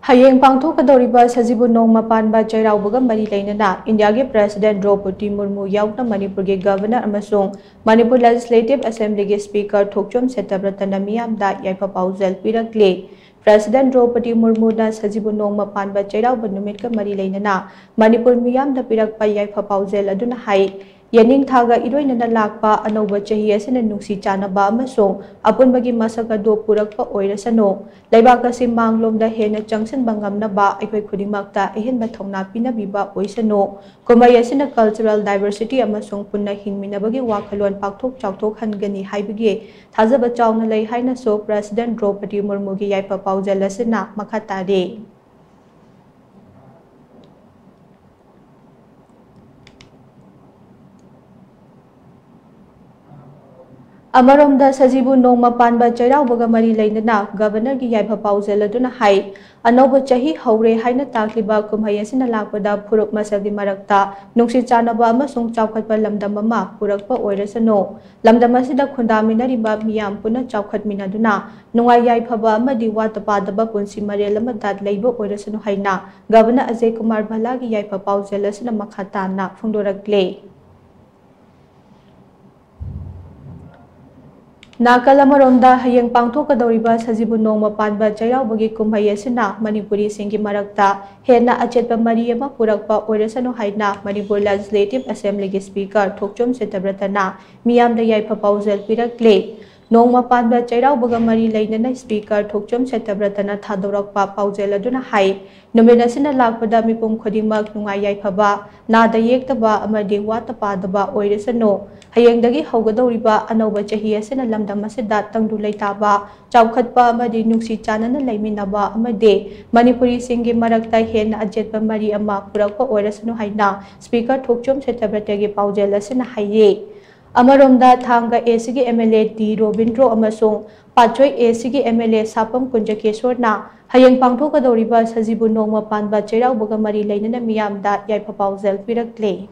Hayeng pangthokadoriba Sajibu Nongma Panba Chairaubaga Mari Lainana, India's President Draupadi Murmu yauna Manipur's Governor amasung Manipur Legislative Assembly's Speaker Thokchom Sethapratana miyamda yaifa paujal pirakle. President Draupadi Murmu na Sajibu Nongma Panba Chairauba numitka Mari Lainana, Manipur miyamda pirakpa yaifa paujal aduna hai. Yaning thaga iroinana lakpa anauba chahi asina nungsi chanaba amasung apunbagi masagado purakpa oirasano laibaka simanglomda hena changsan bangamnaba aikoi khudingmakta ehenba thongna pinabiba oisano kumai asina cultural diversity amasung punna hingminabagi wakhalon pakthok chawthok hangani haibagi thajaba chawna lei haina so President Draupadi Murmu gi yaifa paujal asina makhatare. Amaromda Sajibu Nongma Panba Chairaubaga Mari Lainana, Governor gi yaifa paujal aduna hai anauba chahi haure haina takliba kumhai asina lakpada phuruk masagi marakta nungsi chanaba amasung chawkhatpa lamdam ama purakpa oirasano lamdam asida khundaminariba miyam puna chawkhatminaduna nungai yaifaba amadi watapadaba punsi marel amadat leiba oirasano haina Governor Ajay Kumar Bhala gi yaifa paujal asina makhatana phungdorakle. Nakalamaromda hayeng pangthokadoriba Sajibu Nongma Panba Chairaubagi kumhai asina Manipuri singgi marakta hena achetpa mari ama purakpa oirasano haina Manipur Legislative Assembly's Speaker Thokchom Sethapratana miyamda yaifa paujal pirakle. Nongma Panba Chairaubaga Mari Lainana Speaker Thokchom Sethapratana thadorakpa paujal aduna hai numit asina lakpada mipum khudingmak nungai yaifaba nada yektaba amadi watapadaba oirasano hayengdagi haugadoriba anauba chahi asina lamdam asida tangdu leitaba chawkhatpa amadi nungsi chanana leiminaba amade Manipuri singgi marakta hena ajetpa mari ama purakpa oirasano haina Speaker Thokchom Sethapratagi paujal asina haye. Amaromda Thanga ACG MLA D Robindro amasung Pachoi ACG MLA Sapam Kunjakeshwarna hayeng pangthokadoriba Sajibu Nongma Panba Chairaubaga Mari Lainana miyamda yaifa paujal pirakle.